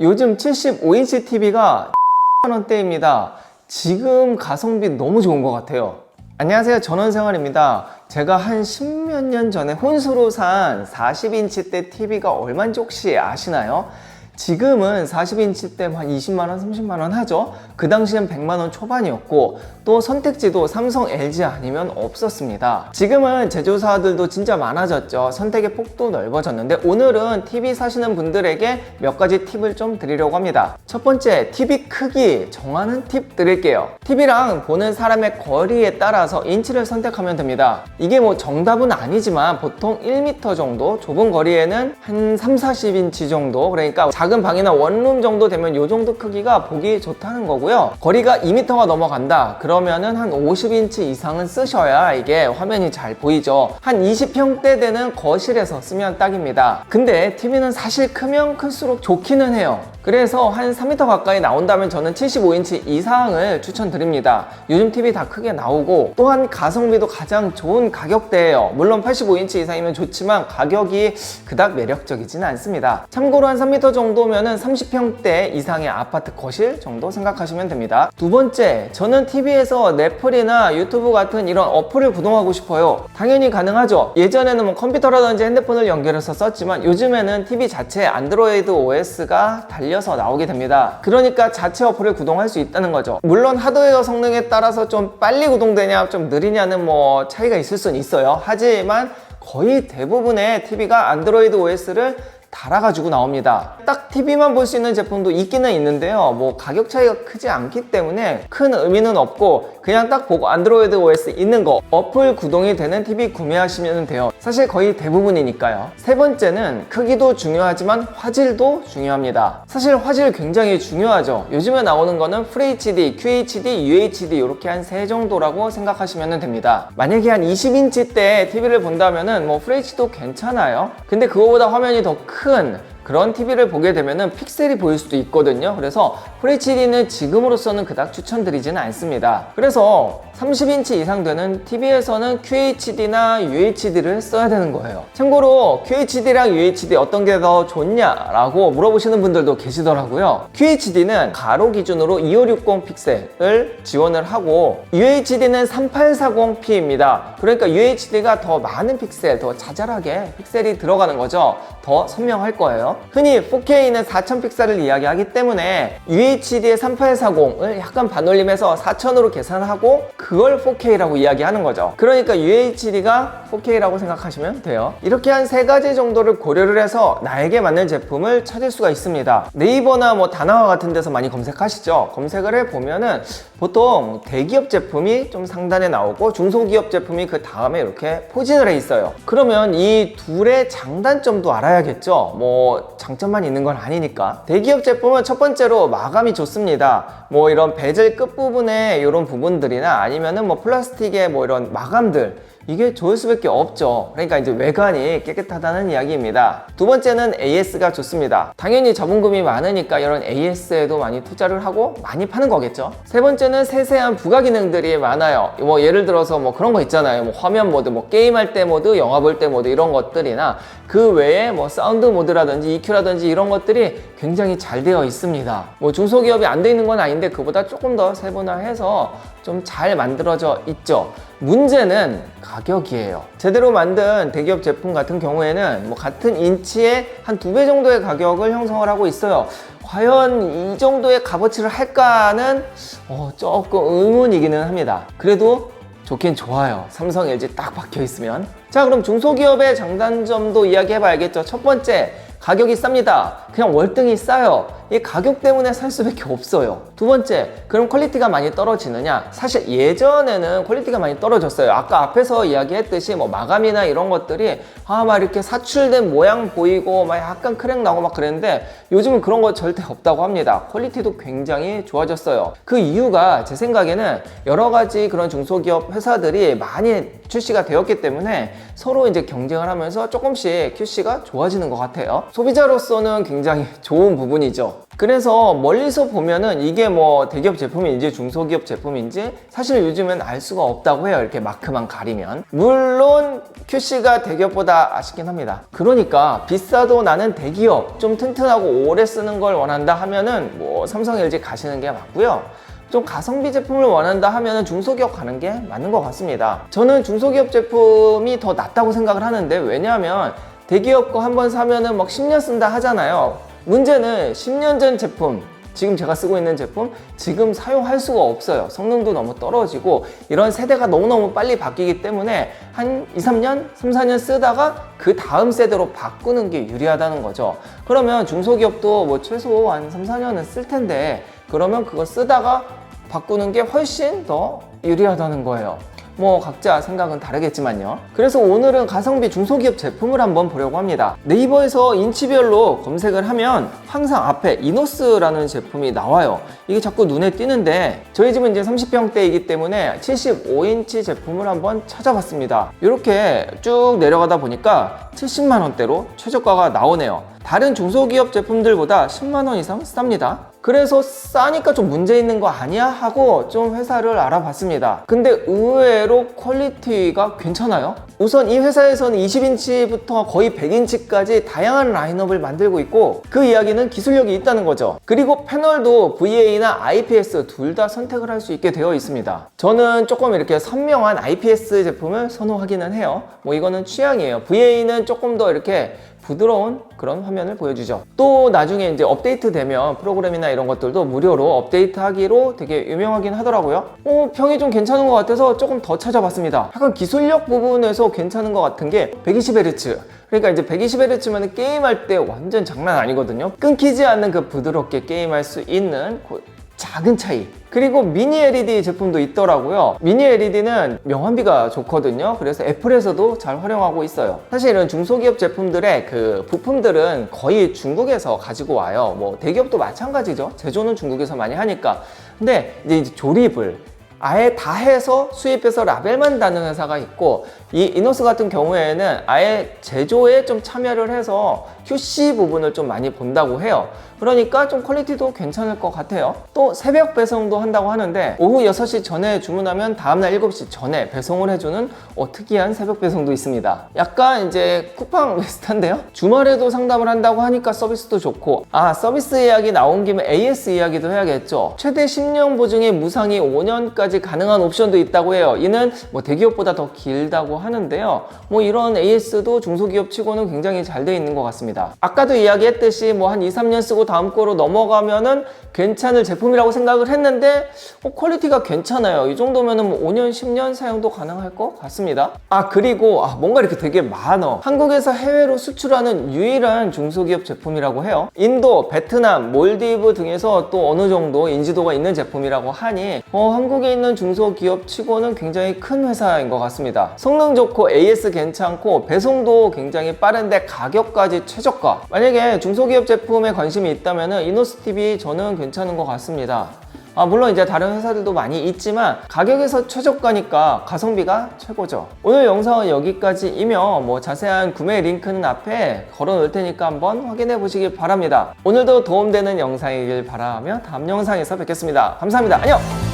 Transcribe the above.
요즘 75인치 TV가 원대입니다. 지금 가성비 너무 좋은 것 같아요. 안녕하세요, 전원생활입니다. 제가 한 10몇 년 전에 혼수로 산 40인치대 TV가 얼마인지 혹시 아시나요? 지금은 40인치대 한 20만원, 30만원 하죠. 그 당시엔 100만원 초반이었고 또 선택지도 삼성, LG 아니면 없었습니다. 지금은 제조사들도 진짜 많아졌죠. 선택의 폭도 넓어졌는데 오늘은 TV 사시는 분들에게 몇 가지 팁을 좀 드리려고 합니다. 첫 번째, TV 크기 정하는 팁 드릴게요. TV랑 보는 사람의 거리에 따라서 인치를 선택하면 됩니다. 이게 뭐 정답은 아니지만 보통 1m 정도, 좁은 거리에는 한 3, 40인치 정도, 그러니까 작은 방이나 원룸 정도 되면 이 정도 크기가 보기 좋다는 거고요. 거리가 2m가 넘어간다 그러면은 한 50인치 이상은 쓰셔야 이게 화면이 잘 보이죠. 한 20평대 되는 거실에서 쓰면 딱입니다. 근데 TV는 사실 크면 클수록 좋기는 해요. 그래서 한 3m 가까이 나온다면 저는 75인치 이상을 추천드립니다. 요즘 TV 다 크게 나오고 또한 가성비도 가장 좋은 가격대예요. 물론 85인치 이상이면 좋지만 가격이 그닥 매력적이지는 않습니다. 참고로 한 3m 정도면은 30평대 이상의 아파트 거실 정도 생각하시면 됩니다. 두 번째, 저는 TV에서 넷플이나 유튜브 같은 이런 어플을 구동하고 싶어요. 당연히 가능하죠. 예전에는 뭐 컴퓨터라든지 핸드폰을 연결해서 썼지만 요즘에는 TV 자체에 안드로이드 OS가 달려서 나오게 됩니다. 그러니까 자체 어플을 구동할 수 있다는 거죠. 물론 하드웨어 성능에 따라서 좀 빨리 구동되냐 좀 느리냐는 뭐 차이가 있을 수는 있어요. 하지만 거의 대부분의 TV가 안드로이드 OS를 달아가지고 나옵니다. 딱 TV만 볼 수 있는 제품도 있기는 있는데요. 뭐 가격 차이가 크지 않기 때문에 큰 의미는 없고 그냥 딱 보고 안드로이드 OS 있는 거 어플 구동이 되는 TV 구매하시면 돼요. 사실 거의 대부분이니까요. 세 번째는 크기도 중요하지만 화질도 중요합니다. 사실 화질 굉장히 중요하죠. 요즘에 나오는 거는 FHD, QHD, UHD 이렇게 한 세 정도라고 생각하시면 됩니다. 만약에 한 20인치대 TV를 본다면은 뭐 FHD도 괜찮아요. 근데 그거보다 화면이 더 큰 그런 TV를 보게 되면은 픽셀이 보일 수도 있거든요. 그래서 FHD는 지금으로서는 그닥 추천드리지는 않습니다. 그래서 30인치 이상 되는 TV에서는 QHD나 UHD를 써야 되는 거예요. 참고로 QHD랑 UHD 어떤 게 더 좋냐라고 물어보시는 분들도 계시더라고요. QHD는 가로 기준으로 2560 픽셀을 지원을 하고 UHD는 3840p입니다. 그러니까 UHD가 더 많은 픽셀, 더 자잘하게 픽셀이 들어가는 거죠. 더 선명할 거예요. 흔히 4K는 4000픽셀을 이야기하기 때문에 UHD의 3840을 약간 반올림해서 4000으로 계산하고 그걸 4K라고 이야기하는 거죠. 그러니까 UHD가 4K라고 생각하시면 돼요. 이렇게 한 세 가지 정도를 고려를 해서 나에게 맞는 제품을 찾을 수가 있습니다. 네이버나 뭐 다나와 같은 데서 많이 검색하시죠. 검색을 해보면은 보통 대기업 제품이 좀 상단에 나오고 중소기업 제품이 그 다음에 이렇게 포진을 해 있어요. 그러면 이 둘의 장단점도 알아야겠죠. 뭐 장점만 있는 건 아니니까. 대기업 제품은 첫 번째로 마감이 좋습니다. 뭐 이런 베젤 끝부분에 이런 부분들이나 아니면은 뭐 플라스틱의 뭐 이런 마감들 이게 좋을 수밖에 없죠. 그러니까 이제 외관이 깨끗하다는 이야기입니다. 두 번째는 AS가 좋습니다. 당연히 자본금이 많으니까 이런 AS에도 많이 투자를 하고 많이 파는 거겠죠. 세 번째는 세세한 부가 기능들이 많아요. 뭐 예를 들어서 뭐 그런 거 있잖아요. 뭐 화면 모드, 뭐 게임할 때 모드, 영화 볼 때 모드 이런 것들이나 그 외에 뭐 사운드 모드라든지 EQ라든지 이런 것들이 굉장히 잘 되어 있습니다. 뭐 중소기업이 안 돼 있는 건 아닌데 그보다 조금 더 세분화해서 좀 잘 만들어져 있죠. 문제는 가격이에요. 제대로 만든 대기업 제품 같은 경우에는 뭐 같은 인치에 한 2배 정도의 가격을 형성을 하고 있어요. 과연 이 정도의 값어치를 할까는 조금 의문이기는 합니다. 그래도 좋긴 좋아요. 삼성, LG 딱 박혀 있으면. 자, 그럼 중소기업의 장단점도 이야기해봐야겠죠. 첫 번째, 가격이 쌉니다. 그냥 월등히 싸요. 이 가격 때문에 살 수밖에 없어요. 두 번째, 그럼 퀄리티가 많이 떨어지느냐? 사실 예전에는 퀄리티가 많이 떨어졌어요. 아까 앞에서 이야기했듯이 뭐 마감이나 이런 것들이 막 이렇게 사출된 모양 보이고 막 약간 크랙 나고 막 그랬는데 요즘은 그런 거 절대 없다고 합니다. 퀄리티도 굉장히 좋아졌어요. 그 이유가 제 생각에는 여러 가지 그런 중소기업 회사들이 많이 출시가 되었기 때문에 서로 이제 경쟁을 하면서 조금씩 QC가 좋아지는 것 같아요. 소비자로서는 굉장히 좋은 부분이죠. 그래서 멀리서 보면은 이게 뭐 대기업 제품인지 중소기업 제품인지 사실 요즘엔 알 수가 없다고 해요. 이렇게 마크만 가리면. 물론 QC가 대기업보다 아쉽긴 합니다. 그러니까 비싸도 나는 대기업 좀 튼튼하고 오래 쓰는 걸 원한다 하면은 뭐 삼성, LG 가시는 게 맞고요. 좀 가성비 제품을 원한다 하면 중소기업 가는 게 맞는 것 같습니다. 저는 중소기업 제품이 더 낫다고 생각을 하는데, 왜냐하면 대기업 거 한번 사면은 막 10년 쓴다 하잖아요. 문제는 10년 전 제품, 지금 제가 쓰고 있는 제품 지금 사용할 수가 없어요. 성능도 너무 떨어지고 이런 세대가 너무너무 빨리 바뀌기 때문에 한 2, 3년, 3, 4년 쓰다가 그 다음 세대로 바꾸는 게 유리하다는 거죠. 그러면 중소기업도 뭐 최소 한 3, 4년은 쓸 텐데, 그러면 그거 쓰다가 바꾸는 게 훨씬 더 유리하다는 거예요. 뭐 각자 생각은 다르겠지만요. 그래서 오늘은 가성비 중소기업 제품을 한번 보려고 합니다. 네이버에서 인치별로 검색을 하면 항상 앞에 이노스라는 제품이 나와요. 이게 자꾸 눈에 띄는데 저희 집은 이제 30평대이기 때문에 75인치 제품을 한번 찾아봤습니다. 이렇게 쭉 내려가다 보니까 70만 원대로 최저가가 나오네요. 다른 중소기업 제품들보다 10만 원 이상 쌉니다. 그래서 싸니까 좀 문제 있는 거 아니야? 하고 좀 회사를 알아봤습니다. 근데 의외로 퀄리티가 괜찮아요. 우선 이 회사에서는 20인치부터 거의 100인치까지 다양한 라인업을 만들고 있고, 그 이야기는 기술력이 있다는 거죠. 그리고 패널도 VA나 IPS 둘 다 선택을 할 수 있게 되어 있습니다. 저는 조금 이렇게 선명한 IPS 제품을 선호하기는 해요. 뭐 이거는 취향이에요. VA는 조금 더 이렇게 부드러운 그런 화면을 보여주죠. 또 나중에 이제 업데이트 되면 프로그램이나 이런 것들도 무료로 업데이트 하기로 되게 유명하긴 하더라고요. 평이 좀 괜찮은 것 같아서 조금 더 찾아봤습니다. 약간 기술력 부분에서 괜찮은 것 같은 게 120Hz. 그러니까 이제 120Hz면 게임할 때 완전 장난 아니거든요. 끊기지 않는 그 부드럽게 게임할 수 있는 그 작은 차이. 그리고 미니 LED 제품도 있더라고요. 미니 LED는 명암비가 좋거든요. 그래서 애플에서도 잘 활용하고 있어요. 사실 이런 중소기업 제품들의 그 부품들은 거의 중국에서 가지고 와요. 뭐 대기업도 마찬가지죠. 제조는 중국에서 많이 하니까. 근데 이제 조립을 아예 다 해서 수입해서 라벨만 다는 회사가 있고, 이 이노스 같은 경우에는 아예 제조에 좀 참여를 해서 QC 부분을 좀 많이 본다고 해요. 그러니까 좀 퀄리티도 괜찮을 것 같아요. 또 새벽 배송도 한다고 하는데 오후 6시 전에 주문하면 다음날 7시 전에 배송을 해주는 특이한 새벽 배송도 있습니다. 약간 이제 쿠팡 비슷한데요? 주말에도 상담을 한다고 하니까 서비스도 좋고, 서비스 이야기 나온 김에 AS 이야기도 해야겠죠. 최대 10년 보증에 무상이 5년까지 가능한 옵션도 있다고 해요. 이는 뭐 대기업보다 더 길다고 하는데요. 뭐 이런 AS도 중소기업 치고는 굉장히 잘 돼 있는 것 같습니다. 아까도 이야기했듯이 뭐 한 2, 3년 쓰고 다음 거로 넘어가면은 괜찮을 제품이라고 생각을 했는데 퀄리티가 괜찮아요. 이 정도면은 뭐 5년, 10년 사용도 가능할 것 같습니다. 그리고 뭔가 이렇게 되게 많아. 한국에서 해외로 수출하는 유일한 중소기업 제품이라고 해요. 인도, 베트남, 몰디브 등에서 또 어느 정도 인지도가 있는 제품이라고 하니 한국에 있는 중소기업 치고는 굉장히 큰 회사인 것 같습니다. 성능 좋고 AS 괜찮고 배송도 굉장히 빠른데 가격까지 최저가. 만약에 중소기업 제품에 관심이 있다면 이노스TV 저는 괜찮은 것 같습니다. 물론 이제 다른 회사들도 많이 있지만 가격에서 최저가니까 가성비가 최고죠. 오늘 영상은 여기까지이며 뭐 자세한 구매 링크는 앞에 걸어 놓을 테니까 한번 확인해 보시길 바랍니다. 오늘도 도움되는 영상이길 바라며 다음 영상에서 뵙겠습니다. 감사합니다. 안녕!